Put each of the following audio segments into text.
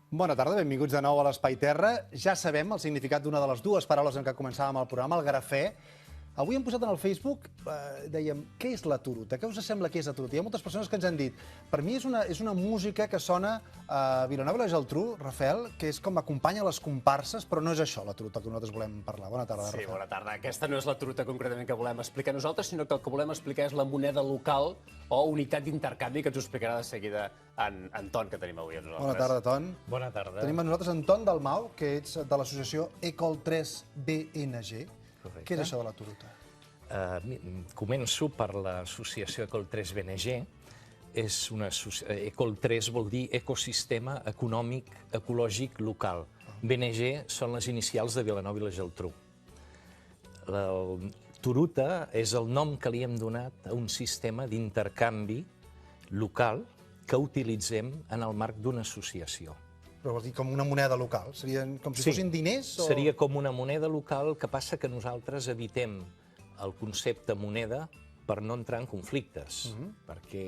Bona tarda, benvinguts de nou a l'Espai Terra. Ja sabem el significat d'una de les dues paraules en què començàvem el programa, el garafè. Avui hem posat en el Facebook, dèiem, què és la turuta? Què us sembla que és la turuta? Hi ha moltes persones que ens han dit, per mi és una música que sona a Vilanova i la Geltrú, Rafael, que és com acompanya les comparses, però no és això la turuta que nosaltres volem parlar. Bona tarda, Rafael. Sí, bona tarda. Aquesta no és la turuta concretament que volem explicar nosaltres, sinó que el que volem explicar és la moneda local o unitat d'intercanvi que ens ho explicarà de seguida en Ton, que tenim avui amb nosaltres. Bona tarda, Ton. Bona tarda. Tenim amb nosaltres en Ton Dalmau, que ets de l'associació Ecol 3 BNG. Correcte. Què és això de la turuta? Començo per l'associació Ecol 3 BNG. Ecol 3 vol dir Ecosistema Econòmic Ecològic Local. BNG són les inicials de Vilanova i la Geltrú. Turuta és el nom que li hem donat a un sistema d'intercanvi local que utilitzem en el marc d'una associació. Però vols dir com una moneda local? Serien com si fossin diners? Seria com una moneda local, que passa que nosaltres evitem el concepte moneda per no entrar en conflictes, perquè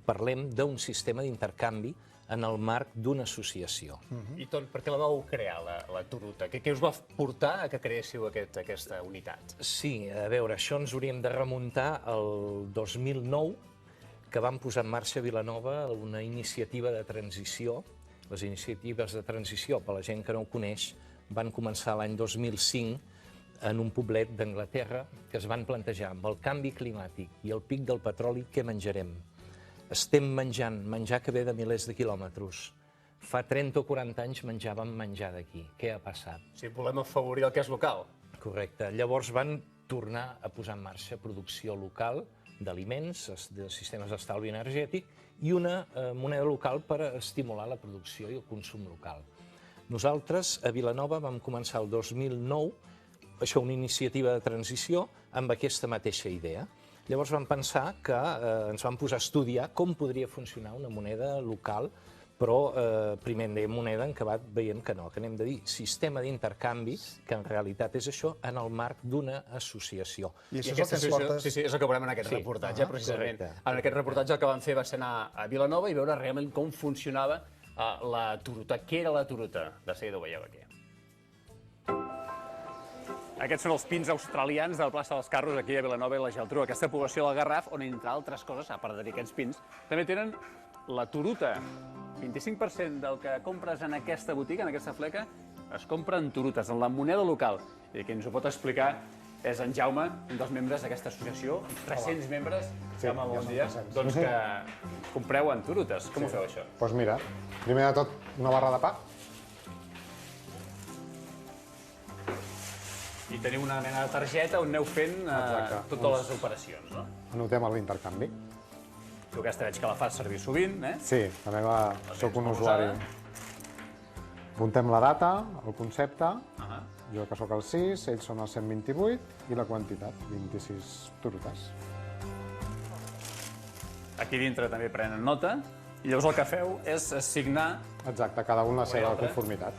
parlem d'un sistema d'intercanvi en el marc d'una associació. I Ton, per què la vau crear, la turuta? Què us va portar a que creéssiu aquesta unitat? Sí, a veure, això ens hauríem de remuntar al 2009, que vam posar en marxa a Vilanova una iniciativa de transició. Les iniciatives de transició, per la gent que no ho coneix, van començar l'any 2005 en un poblet d'Anglaterra, que es van plantejar amb el canvi climàtic i el pic del petroli, què menjarem? Estem menjant menjar que ve de milers de quilòmetres. Fa 30 o 40 anys menjàvem menjar d'aquí. Què ha passat? Sí, volem afavorir el que és local. Correcte. Llavors van tornar a posar en marxa producció local d'aliments, de sistemes d'estalvi energètic i una moneda local per estimular la producció i el consum local. Nosaltres, a Vilanova, vam començar el 2009 això, una iniciativa de transició amb aquesta mateixa idea. Llavors vam pensar que ens vam posar a estudiar com podria funcionar una moneda local, però primer en dèiem moneda, en acabat veiem que no, que n'hem de dir sistema d'intercanvi, que en realitat és això, en el marc d'una associació. I això és el que ens portes... Sí, és el que veurem en aquest reportatge, precisament. En aquest reportatge el que vam fer va ser anar a Vilanova i veure realment com funcionava la turuta. Què era la turuta? De seguida ho veieu aquí. Aquests són els pins australians de la plaça dels Carros aquí a Vilanova i la Geltrú, aquesta població del Garraf, on, entre altres coses, a part de dir aquests pins, també tenen la turuta. 25% del que compres en aquesta botiga, en aquesta fleca, es compra en turutes, en la moneda local. I qui ens ho pot explicar és en Jaume, un dels membres d'aquesta associació, 300 membres. Jaume, bon dia. Doncs que compreu en turutes. Com ho feu, això? Doncs mira, primer de tot, una barra de pa. I teniu una mena de targeta on aneu fent totes les operacions, no? Anotem l'intercanvi. Tu aquesta veig que la fas servir sovint, eh? Sí, també soc un usuari. Apuntem la data, el concepte, jo que sóc el 6, ells són el 128 i la quantitat, 26 turutes. Aquí dintre també prenen nota i llavors el que feu és assignar... Exacte, cada un la seva conformitat.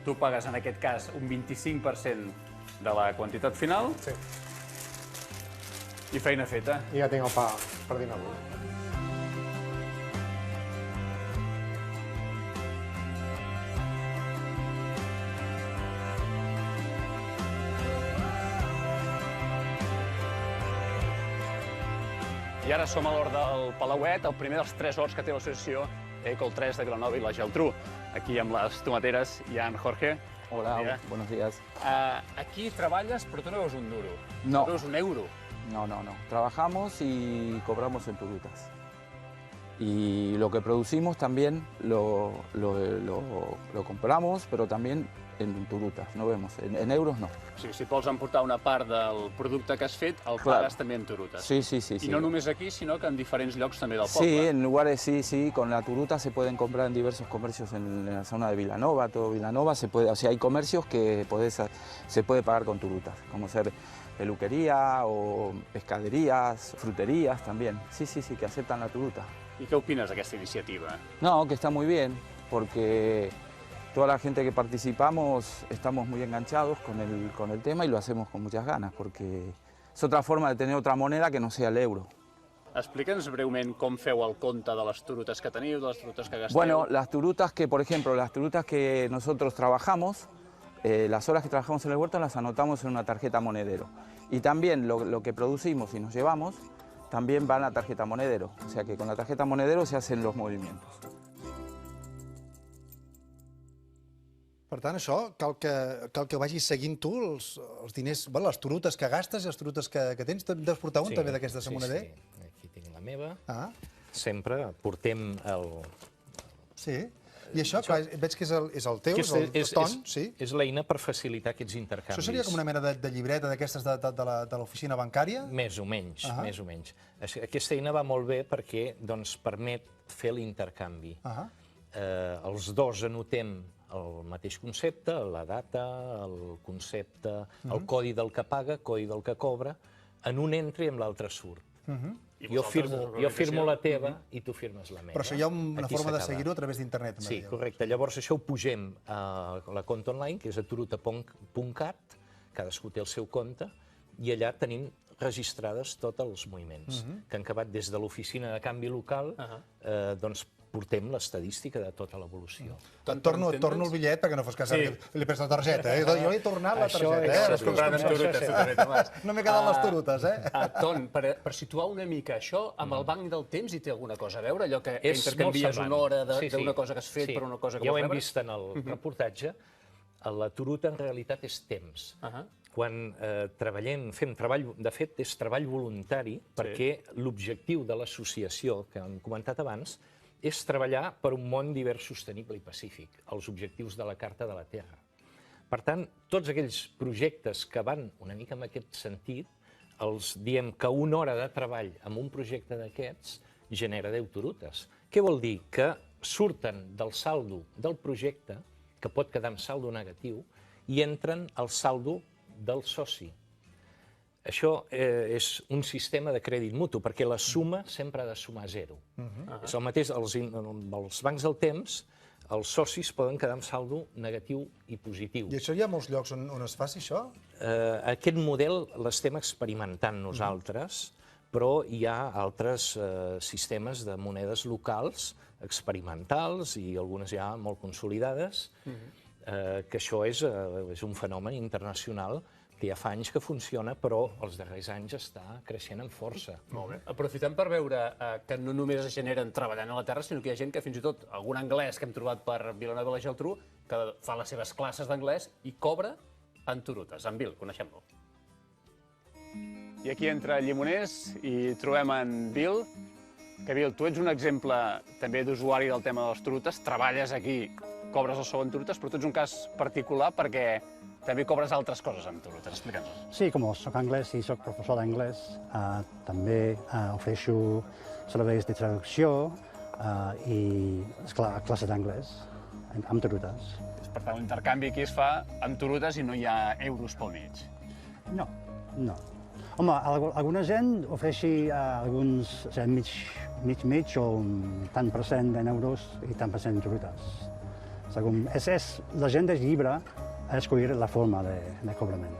Tu pagues, en aquest cas, un 25% de la quantitat final. Sí. I feina feta. I ja tinc el pa per dinar avui. I ara som a l'hort del Palauet, el primer dels 3 horts que té l'associació Ecol 3 de Vilanova i la Geltrú. Aquí amb les tomateres hi ha en Jorge. Hola, buenos días. Aquí treballes, però tu no veus un duro. No. Tu veus un euro. No. Trabajamos y cobramos en turutas. Y lo que producimos también lo compramos, pero también en turutas, no vemos. En euros no. O sigui, si vols emportar una part del producte que has fet, el pagues també en turutes. Sí. I no només aquí, sinó que en diferents llocs també del poble. Sí, en lugares sí. Con la turuta se pueden comprar en diversos comercios en la zona de Vilanova, todo Vilanova. O sea, hay comercios que se puede pagar con turutas, como ser peluquería o pescaderías, fruterías también. Sí, que aceptan la turuta. I què opines d'aquesta iniciativa? No, que está muy bien, porque toda la gente que participamos estamos muy enganchados con el tema y lo hacemos con muchas ganas, porque es otra forma de tener otra moneda que no sea el euro. Explica'ns breument com feu el compte de les turutes que teniu, de les turutes que gasteu. Bueno, las turutas que, por ejemplo, las turutas que nosotros trabajamos, las horas que trabajamos en el huerto las anotamos en una tarjeta monedero. Y también lo que producimos y nos llevamos, también va en la tarjeta monedero. O sea que con la tarjeta monedero se hacen los movimientos. Per tant, això, cal que vagis seguint tu els diners, les turutes que gastes i les turutes que tens. Te'n deus portar un també d'aquestes de moneder? Sí, aquí tinc la meva. Sempre portem el... Sí. I això, clar, veig que és el teu, és el ton, sí? És l'eina per facilitar aquests intercanvis. Això seria com una mena de llibreta d'aquestes de l'oficina bancària? Més o menys, més o menys. Aquesta eina va molt bé perquè permet fer l'intercanvi. Els dos anotem el mateix concepte, la data, el concepte, el codi del que paga, codi del que cobra, en un entra i amb l'altre surt. Jo firmo la teva i tu firmes la meva. Però això hi ha una forma de seguir-ho a través d'internet. Sí, correcte. Llavors això ho pugem a la compte online, que és a turuta.cat, cadascú té el seu compte, i allà tenim registrades tots els moviments, que han acabat des de l'oficina de canvi local, doncs portem l'estadística de tota l'evolució. Torno el bitllet perquè no fos cas que li presta la targeta. Jo li he tornat la targeta. Estàs comprant en turutes. No m'he quedat les turutes, Ton, per situar una mica això, amb el banc del temps hi té alguna cosa a veure? Allò que intercanvies una hora d'una cosa que has fet per una cosa que vols rebre? Ja ho hem vist en el reportatge. La turuta en realitat és temps. Quan treballem, fem treball, de fet, és treball voluntari, perquè l'objectiu de l'associació, que hem comentat abans, és treballar per un món divers, sostenible i pacífic, els objectius de la Carta de la Terra. Per tant, tots aquells projectes que van una mica en aquest sentit, els diem que una hora de treball amb un projecte d'aquests genera 10 turutes. Què vol dir? Que surten del saldo del projecte, que pot quedar amb saldo negatiu, i entren al saldo del soci. Això és un sistema de crèdit mutu, perquè la suma sempre ha de sumar 0. És el mateix, als bancs del temps, els socis poden quedar amb saldo negatiu i positiu. I això hi ha molts llocs on es faci, això? Aquest model l'estem experimentant nosaltres, però hi ha altres sistemes de monedes locals, experimentals i algunes ja molt consolidades, que això és un fenomen internacional que ja fa anys que funciona, però els darrers anys està creixent amb força. Molt bé. Aprofitem per veure que no només es generen treballant a la terra, sinó que hi ha gent que fins i tot, algun anglès que hem trobat per Vilanova i la Geltrú, que fa les seves classes d'anglès i cobra en turutes. En Bill, coneixem-lo. I aquí entra Llimoners i trobem en Bill. Que Bill, tu ets un exemple també d'usuari del tema de les turutes, treballes aquí, cobres el sou en turutes, però tu ets un cas particular perquè també cobres altres coses amb turutes. Explica'ns. Sí, com soc anglès i soc professor d'anglès, també ofereixo serveis de traducció i, esclar, classes d'anglès amb turutes. Per tant, l'intercanvi aquí es fa amb turutes i no hi ha euros pel mig. No. Home, alguna gent ofereixi alguns mig o un tant per cent en euros i tant per cent en turutes. La gent és llibre a escollir la forma de cobrament.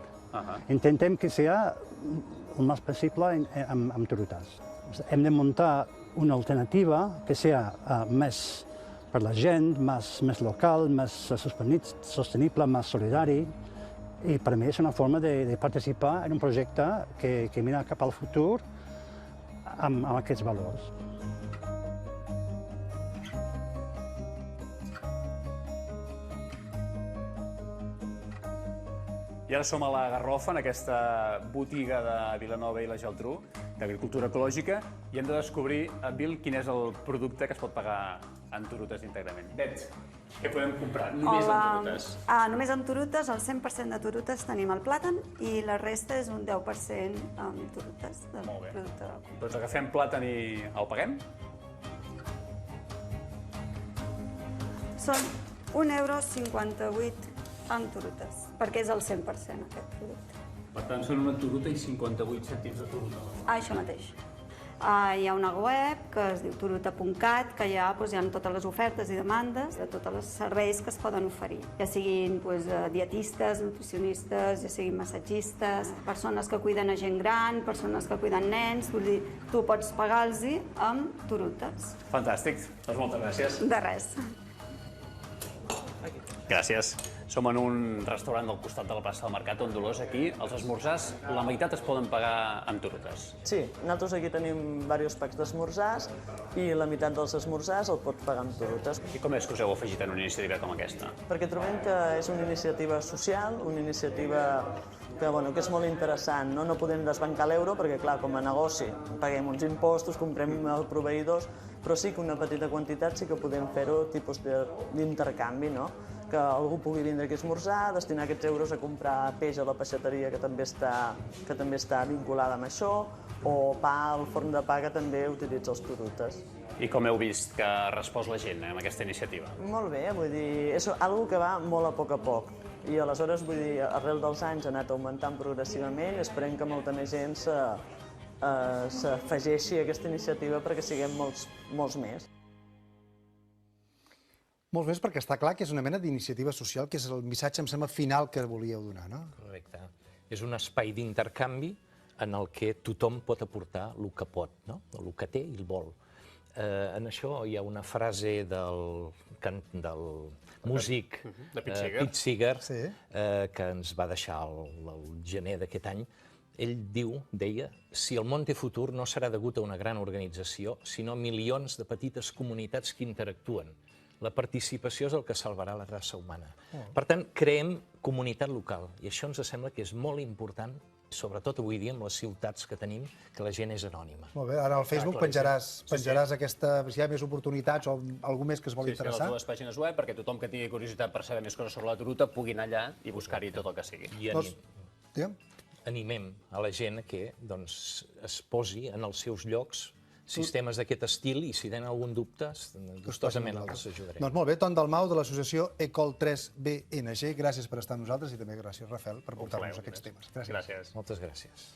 Intentem que sigui el més possible amb turutes. Hem de muntar una alternativa que sigui més per la gent, més local, més sostenible, més solidari. I per mi és una forma de participar en un projecte que mira cap al futur amb aquests valors. I ara som a la Garrofa, en aquesta botiga de Vilanova i la Geltrú, d'agricultura ecològica, i hem de descobrir, Bill, quin és el producte que es pot pagar en turutes íntegrament. Bet, què podem comprar només en turutes? Només en turutes, el 100% de turutes tenim el plàtan i la resta és un 10% amb turutes. Molt bé. Doncs agafem plàtan i el paguem? Són €1,58 amb turutes, perquè és el 100% aquest producte. Per tant, són una turuta i 58 cèntims de turuta. Això mateix. Hi ha una web que es diu turuta.cat, que allà hi ha totes les ofertes i demandes de tots els serveis que es poden oferir, ja siguin dietistes, nutricionistes, ja siguin massatgistes, persones que cuiden a gent gran, persones que cuiden nens, vull dir, tu pots pagar-los amb turutes. Fantàstic. Doncs moltes gràcies. De res. Gràcies. Som en un restaurant del costat de la plaça del Mercat, on Dolors, aquí, els esmorzars, la meitat es poden pagar amb turutes. Sí, nosaltres aquí tenim diversos packs d'esmorzars i la meitat dels esmorzars el pots pagar amb turutes. I com és que us heu afegit en una iniciativa com aquesta? Perquè trobem que és una iniciativa social, una iniciativa que és molt interessant. No podem desbancar l'euro perquè, clar, com a negoci paguem uns impostos, comprem els proveïdors, però sí que una petita quantitat sí que podem fer-ho tipus d'intercanvi, no? Que algú pugui vindre aquí a esmorzar, destinar aquests euros a comprar peix a la peixateria que també està vinculada amb això, o pa al forn de pa que també utilitza els turutes. I com heu vist que ha respost la gent amb aquesta iniciativa? Molt bé, vull dir, és una que va molt a poc. I aleshores, vull dir, arrel dels anys ha anat augmentant progressivament i esperem que molta més gent s'afegeixi a aquesta iniciativa perquè siguem molts més. Molts més perquè està clar que és una mena d'iniciativa social, que és el missatge, em sembla, final que volíeu donar, no? Correcte. És un espai d'intercanvi en el que tothom pot aportar el que pot, no? El que té i el vol. En això hi ha una frase del músic Pete Seeger, que ens va deixar el gener d'aquest any. Ell deia, si el món té futur no serà degut a una gran organització, sinó a milions de petites comunitats que interactuen. La participació és el que salvarà la raça humana. Per tant, creem comunitat local, i això ens sembla que és molt important, sobretot avui dia amb les ciutats que tenim, que la gent és anònima. Molt bé, ara al Facebook penjaràs aquesta, si hi ha més oportunitats o algú més que es vol interessar. Sí, a les dues pàgines web, perquè tothom que tingui curiositat per saber més coses sobre la turuta pugui anar allà i buscar-hi tot el que sigui. I animem a la gent que es posi en els seus llocs sistemes d'aquest estil i si tenen algun dubte, gustosament els ajudarem. Doncs molt bé, Ton Dalmau, de l'associació Ecol3BNG, gràcies per estar amb nosaltres i també gràcies, Rafael, per portar-nos aquests temes. Gràcies. Moltes gràcies.